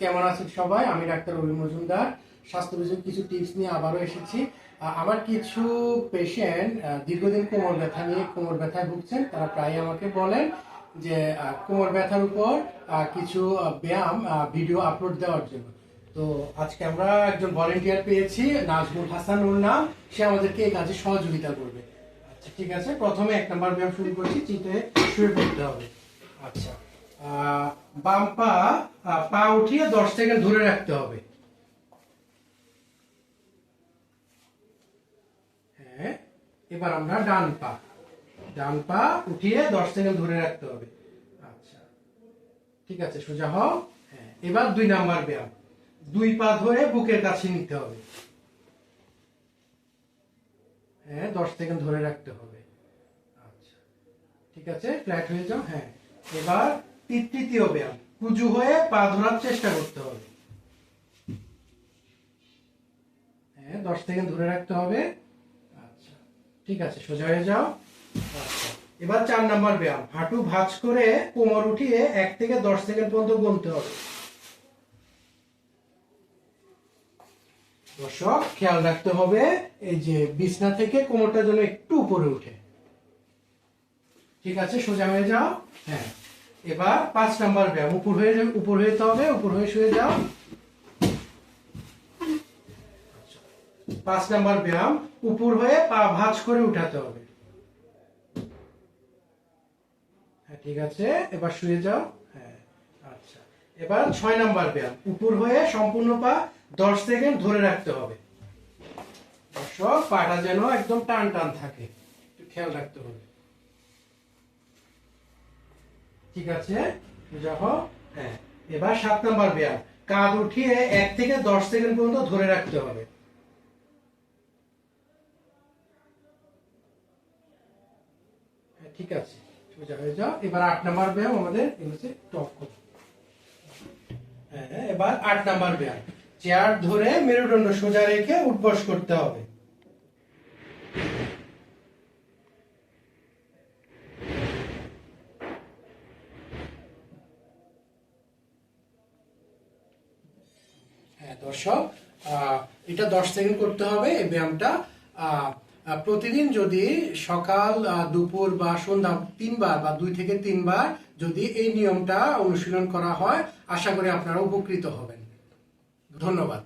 কেমন আছেন সবাই? আমি ডাক্তার রবি মজুমদার স্বাস্থ্য বিষয়ক কিছু টিপস নিয়ে আবারও এসেছি। আমার কিছু পেশেন্ট দীর্ঘদিন কোমর ব্যথা নিয়ে কোমর ব্যথায় ভুগছেন। তারা প্রায় আমাকে বলেন যে কোমর ব্যথার উপর কিছু ব্যায়াম ভিডিও আপলোড দেওয়ার জন্য। তো আজকে আমরা একজন ভলেন্টিয়ার পেয়েছি, নাজমুল হাসান ওর নাম। সে আমাদেরকে এই কাজে সহযোগিতা করবে। আচ্ছা ঠিক আছে, প্রথমে 1 নম্বর ব্যায়াম শুরু করছি। চিতে শুয়ে পড়তে হবে। আচ্ছা, বাম পা উঠিয়ে 10 সেকেন্ড ধরে রাখতে হবে। হ্যাঁ, এবার আমরা ডান পা উঠিয়ে 10 সেকেন্ড ধরে রাখতে হবে। আচ্ছা ঠিক আছে, সোজা হও। হ্যাঁ, এবার 2 নাম্বার ব্যায়াম, 2 পা ধরে বুকের কাছে নিতে হবে। হ্যাঁ, 10 সেকেন্ড ধরে রাখতে হবে। আচ্ছা ঠিক আছে, ফ্ল্যাট হয়ে যাও। হ্যাঁ, এবার তৃতীয় ব্যায়াম, কুজু হয়ে পা ধরার চেষ্টা করতে হবে। হ্যাঁ, 10 সেকেন্ড ধরে রাখতে হবে। আচ্ছা ঠিক আছে, সোজা হয়ে যাও। আচ্ছা, এবার 4 নাম্বার ব্যায়াম, হাঁটু ভাঁজ করে কোমর উঠিয়ে 1 থেকে 10 সেকেন্ড পর্যন্ত গুনতে হবে। দর্শক খেয়াল রাখতে হবে এই যে বিছনা থেকে কোমরটা যেন একটু উপরে উঠে। ঠিক আছে, সোজা হয়ে যাও। হ্যাঁ, এবার 5 নাম্বার ব্যায়াম, উপর হয়ে যেতে হবে, উপর হয়ে শুয়ে যাও। 5 নাম্বার ব্যায়াম, উপর হয়ে পা ভাঁজ করে উঠাতে হবে। হ্যাঁ ঠিক আছে, এবার শুয়ে যাও। হ্যাঁ আচ্ছা, এবার 6 নাম্বার ব্যায়াম, উপর হয়ে সম্পূর্ণ পা 10 সেকেন্ড ধরে রাখতে হবে। দর্শক পাটা যেন একদম টান টান থাকে, একটু খেয়াল রাখতে হবে। ঠিক আছে, সোজা হও। হ্যাঁ, এবার 7 নাম্বার ব্যায়াম, কাঁধ উঠিয়ে 1 থেকে 10 সেকেন্ড পর্যন্ত ধরে রাখতে হবে। ঠিক আছে, সোজা হয়ে যাও। এবার 8 নাম্বার ব্যায়াম আমাদের হচ্ছে টপ করা। হ্যাঁ, এবার 8 নাম্বার ব্যায়াম, চেয়ার ধরে মেরুদণ্ড সোজা রেখে উঠবস করতে হবে। হ্যাঁ দর্শক, এটা 10 সেকেন্ড করতে হবে এই ব্যায়ামটা। প্রতিদিন যদি সকাল, দুপুর বা সন্ধ্যা 3 বার বা 2 থেকে 3 বার যদি এই নিয়মটা অনুশীলন করা হয়, আশা করি আপনারা উপকৃত হবেন। ধন্যবাদ।